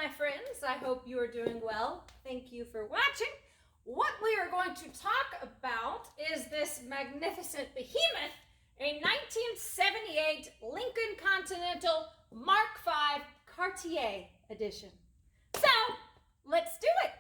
my friends. I hope you are doing well. Thank you for watching. What we are going to talk about is this magnificent behemoth, a 1978 Lincoln Continental Mk V Cartier edition. So, let's do it.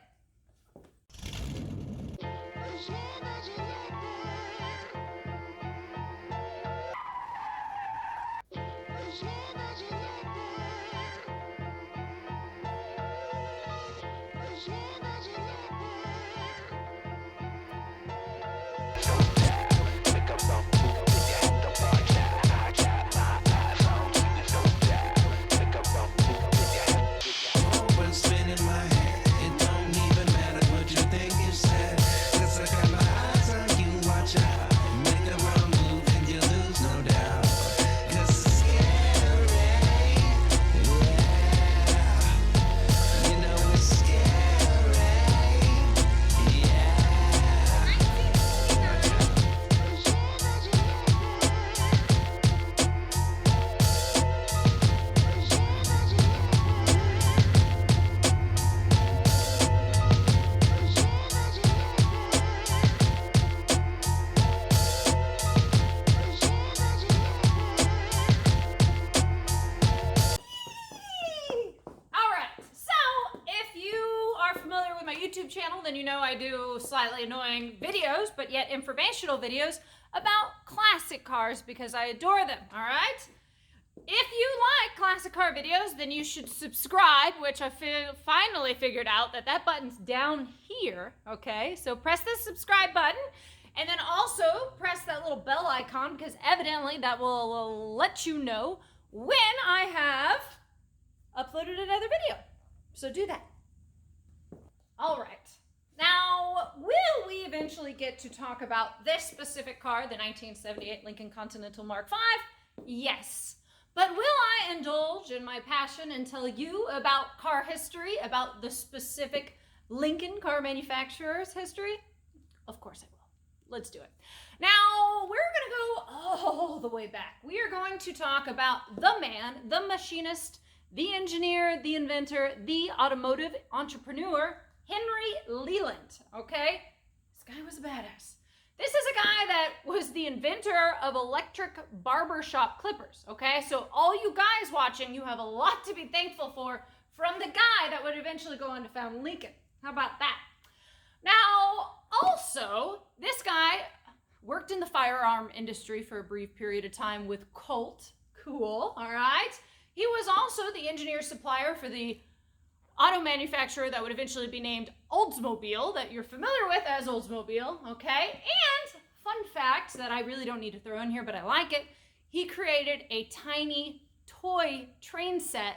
Channel, then you know I do slightly annoying videos, but yet informational videos about classic cars because I adore them, all right? If you like classic car videos, then you should subscribe, which I finally figured out that button's down here, okay? So press the subscribe button, and then also press that little bell icon because evidently that will let you know when I have uploaded another video. So do that. All right, now will we eventually get to talk about this specific car, the 1978 Lincoln Continental Mk V? Yes, but will I indulge in my passion and tell you about car history, about the specific Lincoln car manufacturer's history? Of course I will. Let's do it. Now, we're going to go all the way back. We are going to talk about the man, the machinist, the engineer, the inventor, the automotive entrepreneur, Henry Leland, okay? This guy was a badass. This is a guy that was the inventor of electric barbershop clippers, okay? So all you guys watching, you have a lot to be thankful for from the guy that would eventually go on to found Lincoln. How about that? Now, also, this guy worked in the firearm industry for a brief period of time with Colt. Cool, all right? He was also the engineer supplier for the auto manufacturer that would eventually be named Oldsmobile, that you're familiar with as Oldsmobile, okay? And fun fact that I really don't need to throw in here, but I like it, he created a tiny toy train set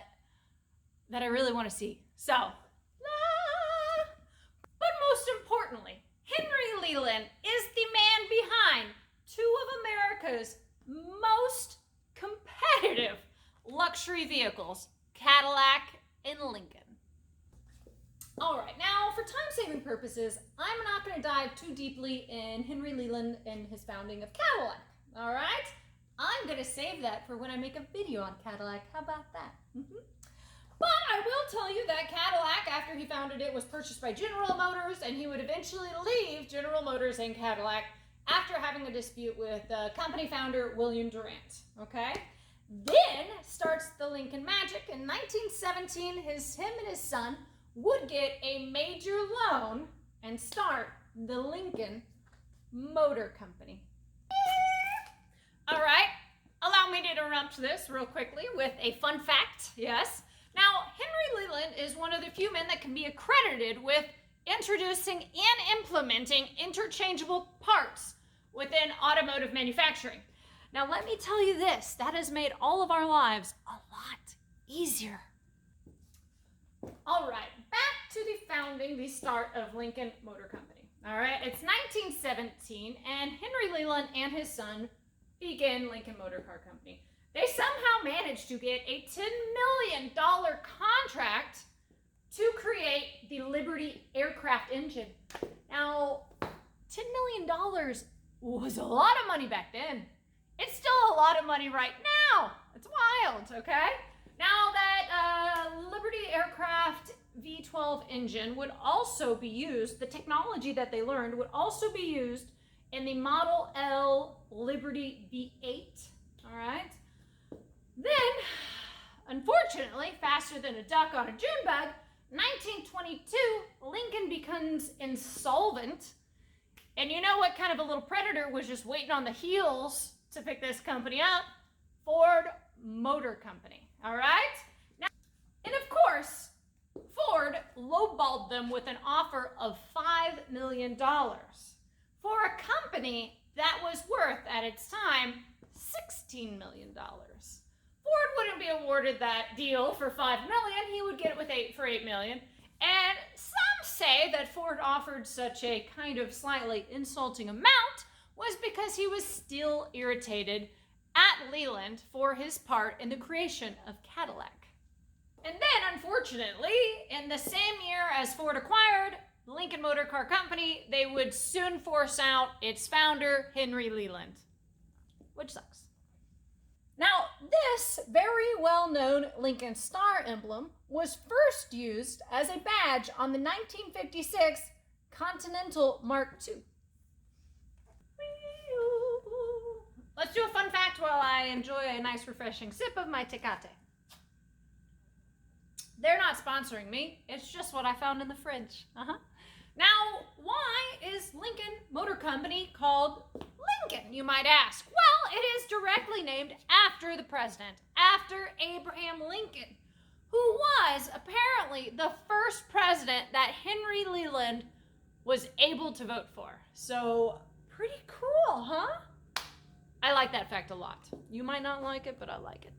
that I really want to see. So, but most importantly, Henry Leland is the man behind two of America's most competitive luxury vehicles, Cadillac and Lincoln. All right, now for time-saving purposes, I'm not going to dive too deeply in Henry Leland and his founding of Cadillac, all right? I'm going to save that for when I make a video on Cadillac. How about that? But I will tell you that Cadillac, after he founded it, was purchased by General Motors, and he would eventually leave General Motors and Cadillac after having a dispute with company founder William Durant, okay? Then starts the Lincoln magic. In 1917, him and his son would get a major loan and start the Lincoln Motor Company. All right, allow me to interrupt this real quickly with a fun fact, yes. Now, Henry Leland is one of the few men that can be accredited with introducing and implementing interchangeable parts within automotive manufacturing. Now, let me tell you this, that has made all of our lives a lot easier. All right, back to the founding, the start of Lincoln Motor Company. All right, it's 1917, and Henry Leland and his son began Lincoln Motor Car Company. They somehow managed to get a $10 million contract to create the Liberty aircraft engine. Now, $10 million was a lot of money back then. It's still a lot of money right now. It's wild, okay? Now that Liberty Aircraft V12 engine would also be used, the technology that they learned would also be used in the Model L Liberty V8, all right? Then, unfortunately, faster than a duck on a June bug, 1922, Lincoln becomes insolvent. And you know what kind of a little predator was just waiting on the heels to pick this company up? Ford Motor Company, all right? Now, and of course, Ford lowballed them with an offer of $5 million for a company that was worth, at its time, $16 million. Ford wouldn't be awarded that deal for $5 million. He would get it for $8 million. And some say that Ford offered such a kind of slightly insulting amount was because he was still irritated at Leland for his part in the creation of Cadillac. And then, unfortunately, in the same year as Ford acquired the Lincoln Motor Car Company, they would soon force out its founder, Henry Leland, which sucks. Now, this very well-known Lincoln Star emblem was first used as a badge on the 1956 Continental Mk II. Let's do a fun fact while I enjoy a nice refreshing sip of my Tecate. They're not sponsoring me. It's just what I found in the fridge. Now, why is Lincoln Motor Company called Lincoln, you might ask? Well, it is directly named after the president, after Abraham Lincoln, who was apparently the first president that Henry Leland was able to vote for. So, pretty cool, huh? I like that fact a lot. You might not like it, but I like it.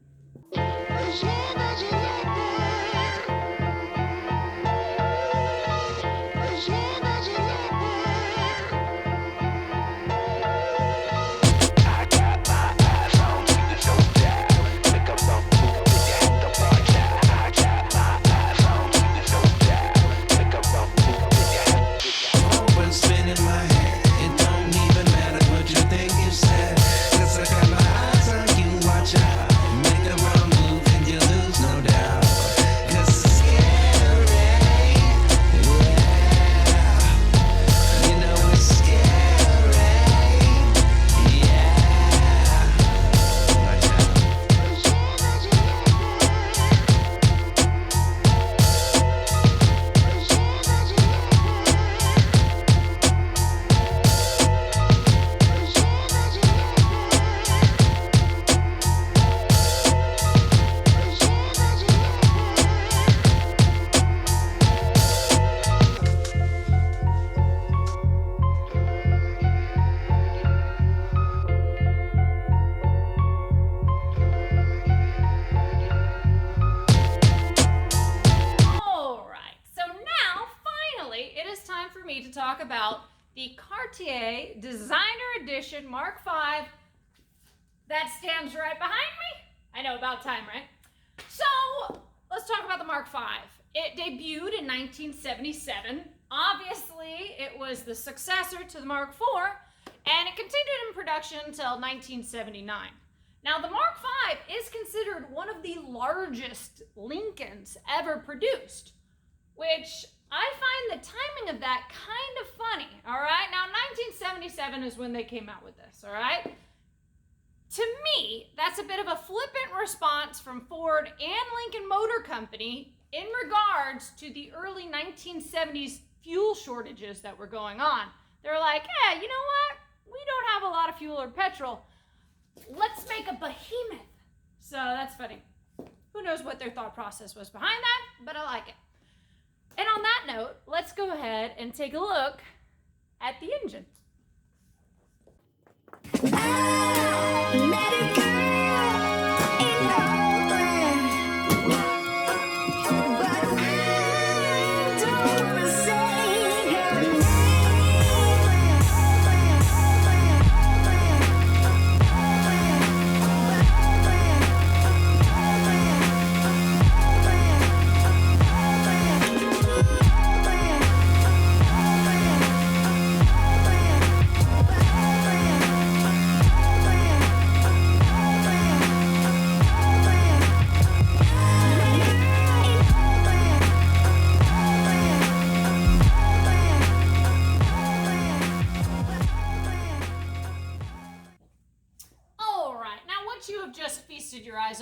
To talk about the Cartier Designer Edition Mk V that stands right behind me. I know, about time, right? So let's talk about the Mk V. It debuted in 1977. Obviously, it was the successor to the Mk IV, and it continued in production until 1979. Now, the Mk V is considered one of the largest Lincolns ever produced, which I find the timing of that kind of funny, all right? Now, 1977 is when they came out with this, all right? To me, that's a bit of a flippant response from Ford and Lincoln Motor Company in regards to the early 1970s fuel shortages that were going on. They're like, hey, you know what? We don't have a lot of fuel or petrol. Let's make a behemoth. So that's funny. Who knows what their thought process was behind that, but I like it. And on that note, let's go ahead and take a look at the engine.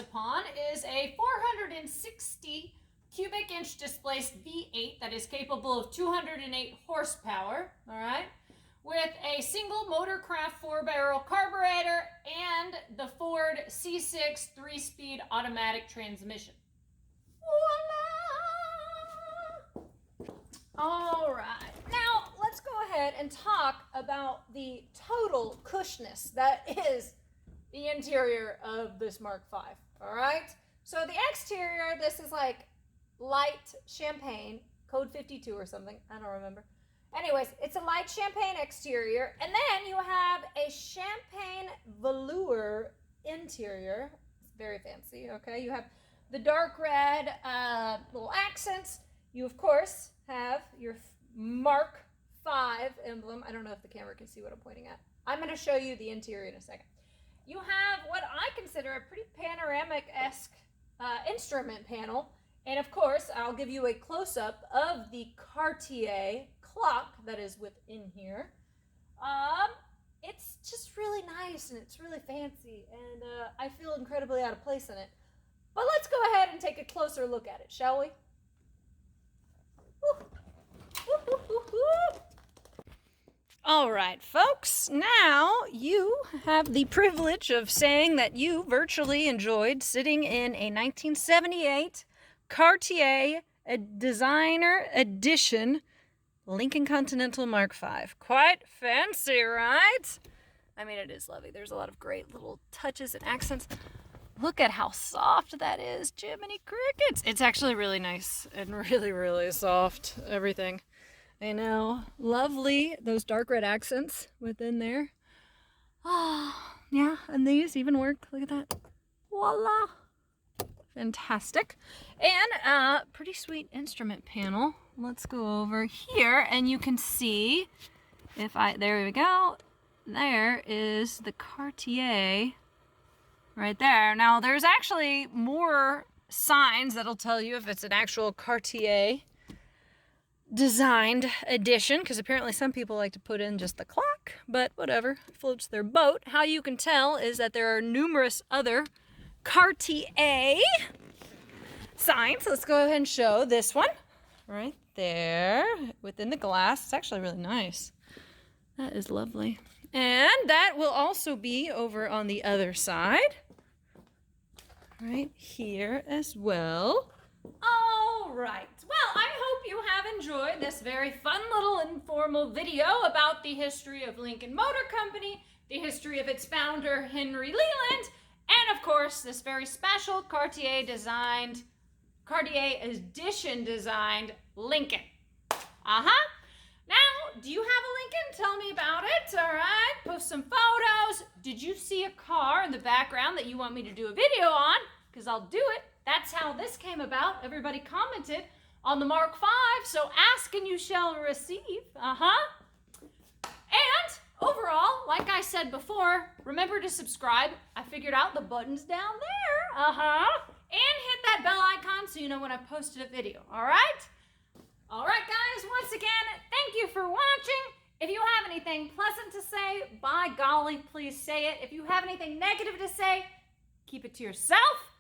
upon is a 460 cubic inch displaced V8 that is capable of 208 horsepower, all right, with a single Motorcraft 4-barrel carburetor and the Ford C6 3-speed automatic transmission. Voila! All right, now let's go ahead and talk about the total cushness that is the interior of this Mark V, all right? So the exterior, this is like light champagne, code 52 or something, I don't remember. Anyways, it's a light champagne exterior, and then you have a champagne velour interior. It's very fancy, okay? You have the dark red little accents. You, of course, have your Mark V emblem. I don't know if the camera can see what I'm pointing at. I'm going to show you the interior in a second. You have what I consider a pretty panoramic-esque instrument panel. And of course, I'll give you a close-up of the Cartier clock that is within here. It's just really nice and it's really fancy, and I feel incredibly out of place in it. But let's go ahead and take a closer look at it, shall we? All right, folks, now you have the privilege of saying that you virtually enjoyed sitting in a 1978 Cartier Designer Edition Lincoln Continental Mk V. Quite fancy, right? I mean, it is lovely. There's a lot of great little touches and accents. Look at how soft that is, Jiminy Crickets. It's actually really nice and really, really soft, everything. I know. Lovely, those dark red accents within there. Oh, yeah, and these even work. Look at that. Voila. Fantastic. And pretty sweet instrument panel. Let's go over here and you can see there we go. There is the Cartier right there. Now there's actually more signs that'll tell you if it's an actual Cartier designed edition, because apparently some people like to put in just the clock, but whatever, floats their boat. How you can tell is that there are numerous other Cartier signs. Let's go ahead and show this one right there within the glass. It's actually really nice. That is lovely. And that will also be over on the other side right here as well. All right. Well, I hope you have enjoyed this very fun little informal video about the history of Lincoln Motor Company, the history of its founder, Henry Leland, and of course, this very special Cartier edition designed Lincoln. Now, do you have a Lincoln? Tell me about it, all right? Post some photos. Did you see a car in the background that you want me to do a video on? Because I'll do it. That's how this came about. Everybody commented on the Mark V, so ask and you shall receive. And overall, like I said before, remember to subscribe. I figured out the button's down there. And hit that bell icon so you know when I've posted a video, all right? All right, guys, once again, thank you for watching. If you have anything pleasant to say, by golly, please say it. If you have anything negative to say, keep it to yourself.